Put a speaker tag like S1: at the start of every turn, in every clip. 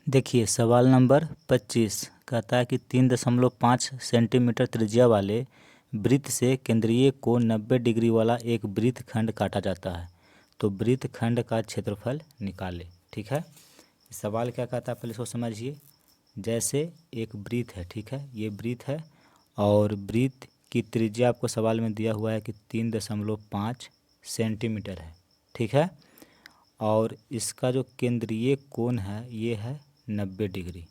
S1: देखिए सवाल नंबर 25 कहता है कि 3.5 सेंटीमीटर त्रिज्या वाले वृत्त से केंद्रीय कोण 90 डिग्री वाला एक वृत्तखंड काटा जाता है, तो वृत्तखंड का क्षेत्रफल निकालें। ठीक है, सवाल क्या कहता है पहले इसको समझिए। जैसे एक वृत्त है, ठीक है, ये वृत्त है और वृत्त की त्रिज्या आपको सवाल में दिया हुआ है कि 3.5 सेंटीमीटर है। ठीक है, और इसका जो केंद्रीय कोण है ये है 90 डिग्री।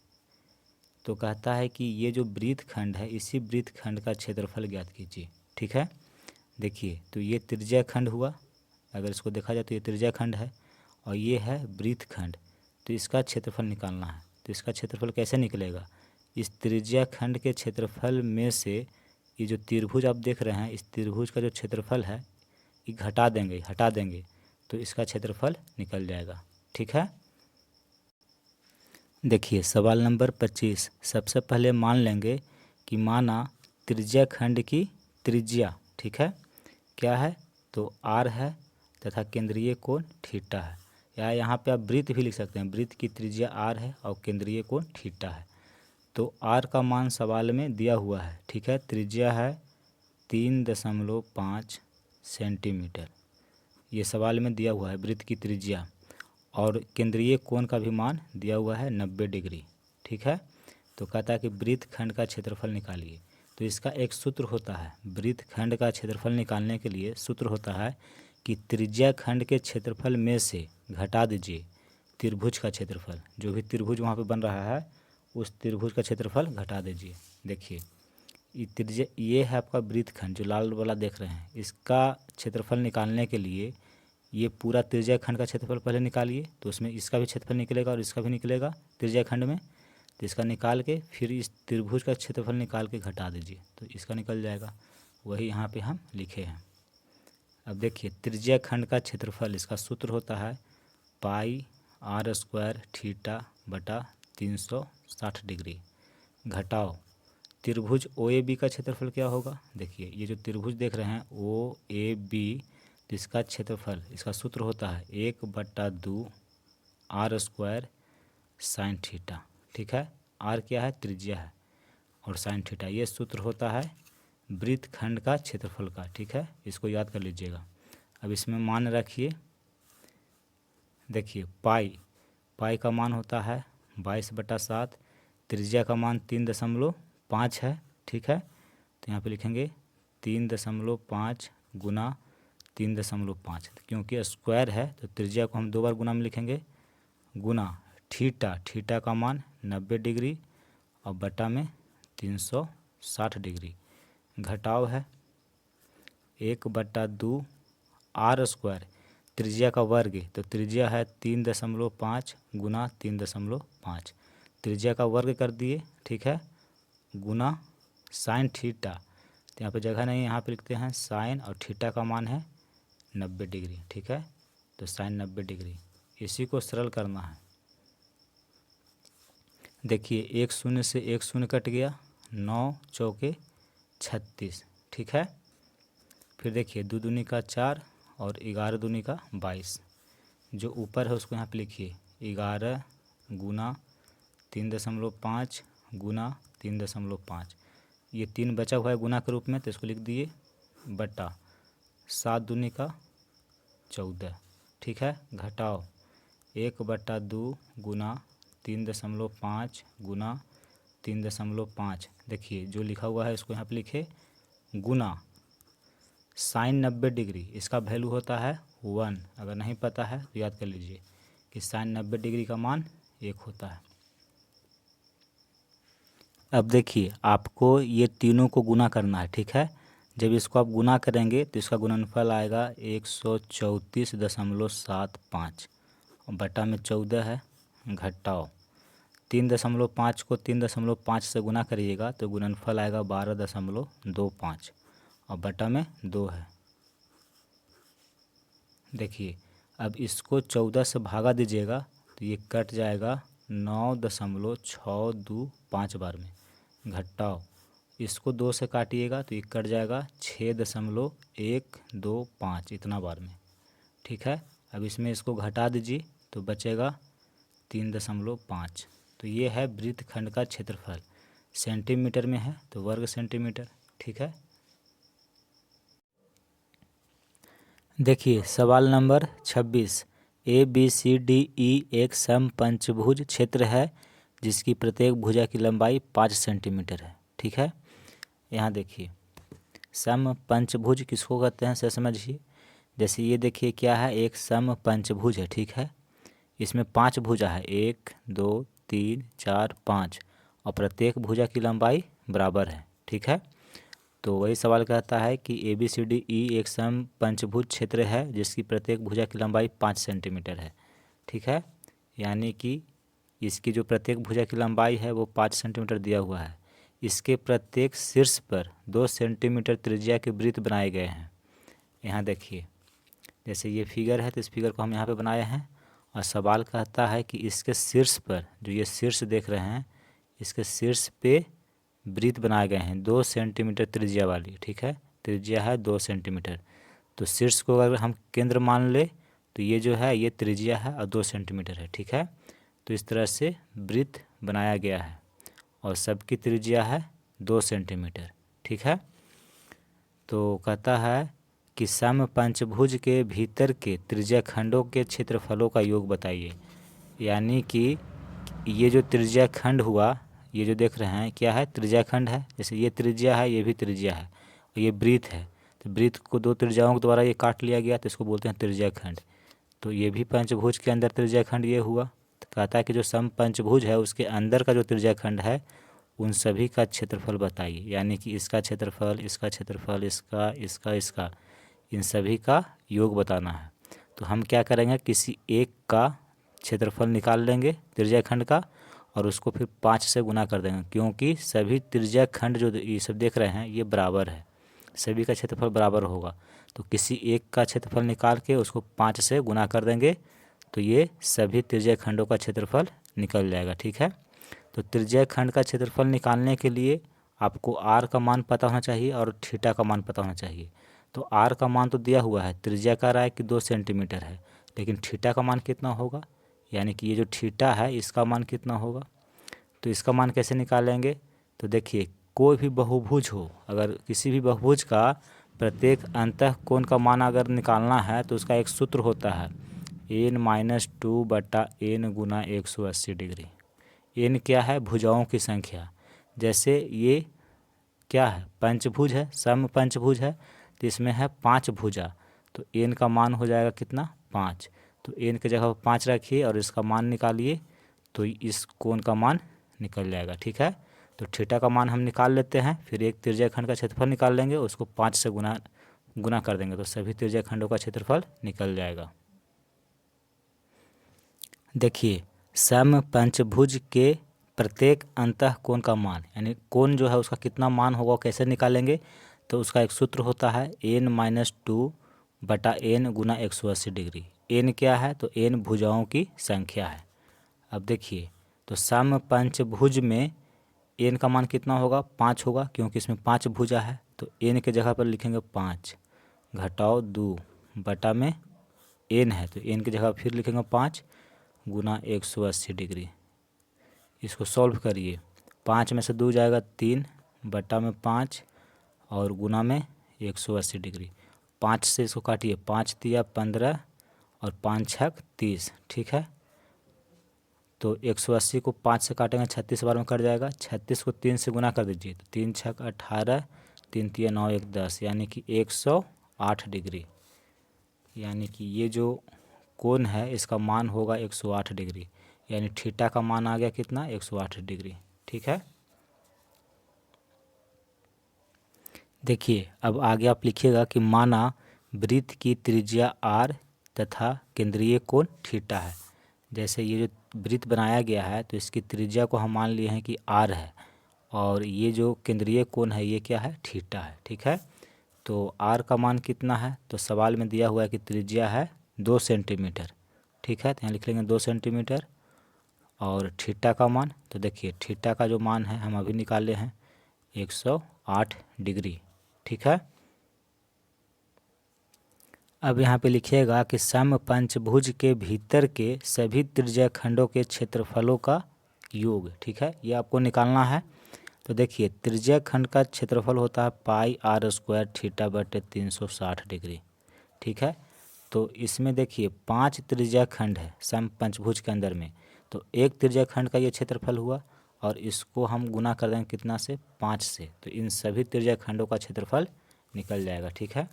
S1: तो कहता है कि ये जो वृत्तखंड है इसी वृत्तखंड का क्षेत्रफल ज्ञात कीजिए। ठीक है, देखिए तो ये त्रिज्या खंड हुआ, अगर इसको देखा जाए तो ये त्रिज्या खंड है और ये है वृत्तखंड, तो इसका क्षेत्रफल निकालना है। तो इसका क्षेत्रफल कैसे निकलेगा, इस त्रिज्या खंड के क्षेत्रफल में से ये जो त्रिभुज आप देख रहे हैं इस त्रिभुज का जो क्षेत्रफल है ये हटा देंगे तो इसका क्षेत्रफल निकल जाएगा। ठीक है, देखिए सवाल नंबर 25। सबसे पहले मान लेंगे कि माना त्रिज्या खंड की त्रिज्या, ठीक है, क्या है, तो r है तथा केंद्रीय कोण थीटा है, या यहाँ पे आप वृत्त भी लिख सकते हैं, वृत्त की त्रिज्या r है और केंद्रीय कोण थीटा है। तो r का मान सवाल में दिया हुआ है, ठीक है, त्रिज्या है 3.5 सेंटीमीटर, ये सवाल में दिया हुआ है वृत्त की त्रिज्या, और केंद्रीय कोण का भी मान दिया हुआ है 90 डिग्री। ठीक है, तो कहता है कि वृत्तखंड का क्षेत्रफल निकालिए। तो इसका एक सूत्र होता है, वृत्तखंड का क्षेत्रफल निकालने के लिए सूत्र होता है कि त्रिज्या खंड के क्षेत्रफल में से घटा दीजिए त्रिभुज का क्षेत्रफल, जो भी त्रिभुज वहाँ पे बन रहा है उस त्रिभुज का क्षेत्रफल घटा दीजिए। देखिए ये त्रिज्या, ये है आपका वृत्तखंड जो लाल वाला देख रहे हैं, इसका क्षेत्रफल निकालने के लिए ये पूरा त्रिज्या खंड का क्षेत्रफल पहले निकालिए, तो उसमें इसका भी क्षेत्रफल निकलेगा और इसका भी निकलेगा त्रिज्या खंड में, तो इसका निकाल के फिर इस त्रिभुज का क्षेत्रफल निकाल के घटा दीजिए तो इसका निकल जाएगा, वही यहाँ पे हम लिखे हैं। अब देखिए त्रिज्या खंड का क्षेत्रफल, इसका सूत्र होता है पाई r² थीटा बटा 360 डिग्री घटाओ त्रिभुज OAB का क्षेत्रफल क्या होगा। देखिए ये जो त्रिभुज देख रहे हैं OAB, तो इसका क्षेत्रफल, इसका सूत्र होता है 1/2 r² साइन थीटा। ठीक है, r क्या है, त्रिज्या है, और साइन थीटा ये सूत्र होता है वृत्तखंड का क्षेत्रफल का। ठीक है, इसको याद कर लीजिएगा। अब इसमें मान रखिए, देखिए पाई का मान होता है 22/7, त्रिज्या का मान 3.5 है। ठीक है, तो यहाँ पे लिखेंगे 3.5 गुना 3.5, क्योंकि स्क्वायर है तो त्रिज्या को हम 2 बार गुना में लिखेंगे, गुना थीटा का मान 90 डिग्री और बटा में 360 डिग्री, घटाव है 1/2 r², त्रिज्या का वर्ग, तो त्रिज्या है 3.5 गुना 3.5, त्रिज्या का वर्ग कर दिए। ठीक है, गुना साइन थीटा, तो यहाँ पे जगह नहीं, यहाँ पे लिखते हैं साइन, और थीटा का मान है 90 डिग्री। ठीक है, तो साइन 90 डिग्री, इसी को सरल करना है। देखिए 1 शून्य से 1 शून्य कट गया, 9 चौके 36। ठीक है, फिर देखिए 2 दूनी का 4 और 11 दूनी का 22, जो ऊपर है उसको यहाँ पे लिखिए 11 गुना 3.5 गुना 3.5, ये 3 बचा हुआ है गुना के रूप में, तो इसको लिख दिए बटा 7 दूनी का 14। ठीक है, घटाओ 1/2 गुना 3.5 गुना 3.5, देखिए जो लिखा हुआ है इसको यहाँ पे लिखे गुना साइन 90 डिग्री, इसका वैल्यू होता है 1, अगर नहीं पता है तो याद कर लीजिए कि साइन 90 डिग्री का मान 1 होता है। अब देखिए आपको ये तीनों को गुना करना है। ठीक है, जब इसको आप गुना करेंगे तो इसका गुणनफल आएगा 134.75, बटा में 14 है, घटाओ 3.5 को 3.5 से गुना करिएगा तो गुणनफल आएगा 12.25 और बटा में 2 है। देखिए अब इसको 14 से भागा दीजिएगा तो ये कट जाएगा 9.625 बार में, घटाओ इसको 2 से काटिएगा तो ये कट जाएगा 6.125 इतना बार में। ठीक है, अब इसमें इसको घटा दीजिए तो बचेगा 3.5। तो ये है वृत्तखंड का क्षेत्रफल, सेंटीमीटर में है तो वर्ग सेंटीमीटर। ठीक है, देखिए सवाल नंबर 26, ABCDE एक समपंचभुज क्षेत्र है जिसकी प्रत्येक भुजा की लंबाई 5 सेंटीमीटर है। ठीक है, यहाँ देखिए समपंचभुज किसको कहते हैं, सर समझिए। जैसे ये देखिए क्या है, एक समपंचभुज है। ठीक है, इसमें 5 भुजा है, 1 2 3 4 5, और प्रत्येक भुजा की लंबाई बराबर है। ठीक है, तो वही सवाल कहता है कि ABCDE एक समपंचभुज क्षेत्र है जिसकी प्रत्येक भुजा की लंबाई 5 सेंटीमीटर है। ठीक है, यानी कि इसकी जो प्रत्येक भुजा की लंबाई है वो 5 सेंटीमीटर दिया हुआ है। इसके प्रत्येक शीर्ष पर 2 सेंटीमीटर त्रिज्या के वृत्त बनाए गए हैं। यहाँ देखिए जैसे ये फिगर है तो इस फिगर को हम यहाँ पे बनाए हैं, और सवाल कहता है कि इसके शीर्ष पर, जो ये शीर्ष देख रहे हैं, इसके शीर्ष पे वृत्त बनाए गए हैं 2 सेंटीमीटर त्रिज्या वाली। ठीक है, त्रिज्या है 2 सेंटीमीटर, तो शीर्ष को अगर हम केंद्र मान ले तो ये जो है ये त्रिज्या है और 2 सेंटीमीटर है। ठीक है, तो इस तरह से वृत्त बनाया गया है और सबकी त्रिज्या है 2 सेंटीमीटर। ठीक है, तो कहता है कि समपंचभुज के भीतर के त्रिज्याखंडों के क्षेत्रफलों का योग बताइए। यानी कि ये जो त्रिज्याखंड हुआ, ये जो देख रहे हैं क्या है, त्रिज्याखंड है। जैसे ये त्रिज्या है, ये भी त्रिज्या है, और ये वृत्त है, तो वृत्त को 2 त्रिज्याओं के द्वारा ये काट लिया गया, तो इसको बोलते हैं त्रिज्याखंड। तो ये भी पंचभुज के अंदर त्रिज्याखंड ये हुआ। तो कहता है कि जो समपंचभुज है उसके अंदर का जो त्रिज्याखंड है उन सभी का क्षेत्रफल बताइए। यानी कि इसका क्षेत्रफल, इसका क्षेत्रफल, इसका, इसका, इसका, इन सभी का योग बताना है। तो हम क्या करेंगे, किसी एक का क्षेत्रफल निकाल लेंगे त्रिज्याखंड का, और उसको फिर 5 से गुना कर देंगे, क्योंकि सभी त्रिज्याखंड जो ये सब देख रहे हैं ये बराबर है, सभी का क्षेत्रफल बराबर होगा। तो किसी एक का क्षेत्रफल निकाल के उसको 5 से गुना कर देंगे तो ये सभी त्रिज्याखंडों का क्षेत्रफल निकल जाएगा। ठीक है, तो त्रिज्याखंड का क्षेत्रफल निकालने के लिए आपको r का मान पता होना चाहिए और थीटा का मान पता होना चाहिए। तो r का मान तो दिया हुआ है, त्रिज्या कह रहा है कि 2 सेंटीमीटर है, लेकिन थीटा का मान कितना होगा, यानी कि ये जो थीटा है इसका मान कितना होगा। तो इसका मान कैसे निकालेंगे, तो देखिए कोई भी बहुभुज हो, अगर किसी भी बहुभुज का प्रत्येक अंतःकोण का मान अगर निकालना है तो उसका एक सूत्र होता है n-2/n गुना 180 डिग्री। n क्या है, भुजाओं की संख्या। जैसे ये क्या है, पंचभुज है, समपंचभुज है, तो इसमें है 5 भुजा, तो n का मान हो जाएगा कितना, 5। तो n की जगह 5 रखिए और इसका मान निकालिए तो इस कोण का मान निकल जाएगा। ठीक है, तो थीटा का मान हम निकाल लेते हैं, फिर एक त्रिज्याखंड का क्षेत्रफल निकाल लेंगे, उसको 5 से गुना कर देंगे तो सभी त्रिज्याखंडों का क्षेत्रफल निकल जाएगा। देखिए समपंचभुज के प्रत्येक अंतःकोण का मान, यानी कोण जो है उसका कितना मान होगा कैसे निकालेंगे, तो उसका एक सूत्र होता है n-2/n गुना 180 डिग्री। n क्या है, तो n भुजाओं की संख्या है। अब देखिए तो समपंचभुज में n का मान कितना होगा, 5 होगा, क्योंकि इसमें 5 भुजा है। तो n के जगह पर लिखेंगे 5 घटाओ 2 बटा में n है, तो n की जगह फिर लिखेंगे 5 गुना 180 डिग्री। इसको सॉल्व करिए, 5 में से 2 जाएगा 3 बटा में 5 और गुना में 180 डिग्री। 5 से इसको काटिए, 5 तिया 15 और 5 छक 30। ठीक है, तो 180 को 5 से काटेंगे 36 बार में कट जाएगा, 36 को 3 से गुना कर दीजिए तो 3 छक 18, 3 तिया 9, 1 10, यानी कि 108 डिग्री। यानी कि ये जो कोण है इसका मान होगा 108 डिग्री, यानी थीटा का मान आ गया कितना, 108 डिग्री। ठीक है, देखिए अब आगे आप लिखिएगा कि माना वृत्त की त्रिज्या r तथा केंद्रीय कोण थीटा है। जैसे ये जो वृत्त बनाया गया है तो इसकी त्रिज्या को हम मान लिए हैं कि r है, और ये जो केंद्रीय कोण है ये क्या है, थीटा है। ठीक है, तो r का मान कितना है, तो सवाल में दिया हुआ है कि त्रिज्या है 2 सेंटीमीटर। ठीक है, तो यहाँ लिख लेंगे 2 सेंटीमीटर, और थीटा का मान, तो देखिए थीटा का जो मान है हम अभी निकाले हैं 108 डिग्री। ठीक है, अब यहाँ पे लिखिएगा कि समपंचभुज के भीतर के सभी त्रिज्याखंडों के क्षेत्रफलों का योग, ठीक है, ये आपको निकालना है। तो देखिए त्रिज्या खंड का क्षेत्रफल होता है पाई आर स्क्वायर थीटा बटे 360 डिग्री, ठीक है। तो इसमें देखिए 5 त्रिज्या खंड है सम पंचभुज के अंदर में, तो एक त्रिज्या खंड का ये क्षेत्रफल हुआ और इसको हम गुना कर देंगे कितना से, 5 से, तो इन सभी त्रिज्या खंडों का क्षेत्रफल निकल जाएगा, ठीक है।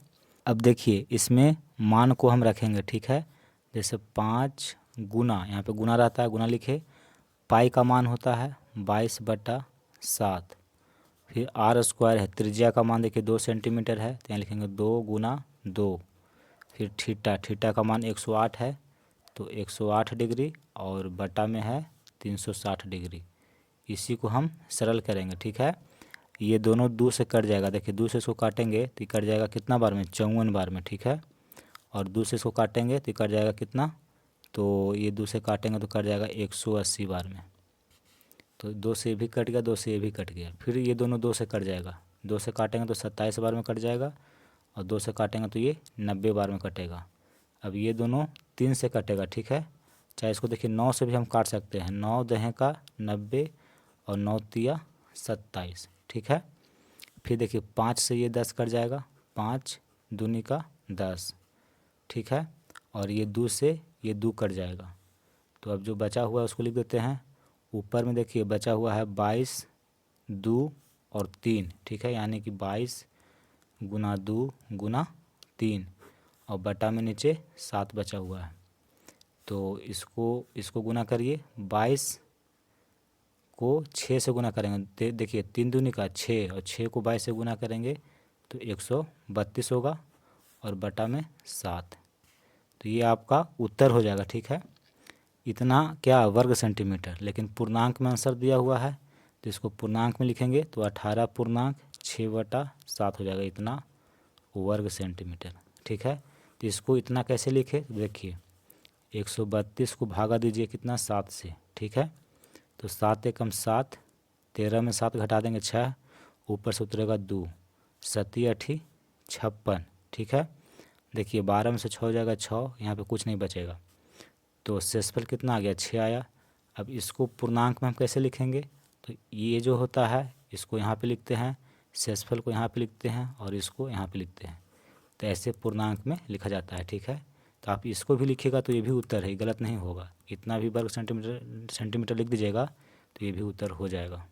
S1: अब देखिए इसमें मान को हम रखेंगे, ठीक है, जैसे 5 गुना, यहाँ पे गुना रहता है, गुना लिखे, पाई का मान होता है 22/7, फिर आर स्क्वायर है, त्रिज्या का मान देखिए 2 सेंटीमीटर है, तो यहाँ लिखेंगे 2 गुना 2, फिर थीटा, थीटा का मान 108 है, तो 108 डिग्री और बटा में है 360 डिग्री। इसी को हम सरल करेंगे, ठीक है। ये दोनों 2 से कट जाएगा, देखिए 2 से इसको काटेंगे तो कट जाएगा कितना बार में, 54 बार में, ठीक है। और 2 से इसको काटेंगे तो कट जाएगा कितना, तो ये 2 से काटेंगे तो कट जाएगा 180 बार में। तो 2 से ये भी कट गया, 2 से ये भी कट गया, फिर ये दोनों 2 से कट जाएगा, 2 से काटेंगे तो 27 बार में कट जाएगा, और 2 से काटेंगे तो ये 90 बार में कटेगा। अब ये दोनों 3 से कटेगा, ठीक है, चाहे इसको देखिए 9 से भी हम काट सकते हैं, 9 दहें का 90 और 9 तिया 27, ठीक है। फिर देखिए 5 से ये 10 कट जाएगा, 5 दूनी का 10, ठीक है, और ये 2 से ये 2 कट जाएगा। तो अब जो बचा हुआ है उसको लिख देते हैं, ऊपर में देखिए बचा हुआ है 22 2 और 3, ठीक है, यानी कि 22 गुना 2 गुना 3, और बटा में नीचे 7 बचा हुआ है। तो इसको गुना करिए, 22 को 6 से गुना करेंगे, देखिए 3 दूनी का 6 और 6 को 22 से गुना करेंगे तो 132 होगा और बटा में 7। तो ये आपका उत्तर हो जाएगा, ठीक है। इतना क्या वर्ग सेंटीमीटर, लेकिन पूर्णांक में आंसर दिया हुआ है तो इसको पूर्णांक में लिखेंगे तो 18.6/7 हो जाएगा, इतना वर्ग सेंटीमीटर, ठीक है। तो इसको इतना कैसे लिखे, तो देखिए 132 को भागा दीजिए कितना, 7 से, ठीक है, तो 7 एकम 7, 13 में 7 घटा देंगे 6, ऊपर से उतरेगा 2, 7 8 56, ठीक है। देखिए 12 में से 6 हो जाएगा 6, यहाँ पे कुछ नहीं बचेगा, तो शेषफल कितना आ गया, 6 आया। अब इसको पूर्णांक में हम कैसे लिखेंगे, तो ये जो होता है इसको यहाँ पे लिखते हैं, शेषफल को यहाँ पे लिखते हैं और इसको यहाँ पे लिखते हैं, तो ऐसे पूर्णांक में लिखा जाता है, ठीक है। तो आप इसको भी लिखिएगा तो ये भी उत्तर है, गलत नहीं होगा, इतना भी वर्ग सेंटीमीटर लिख दीजिएगा तो ये भी उत्तर हो जाएगा।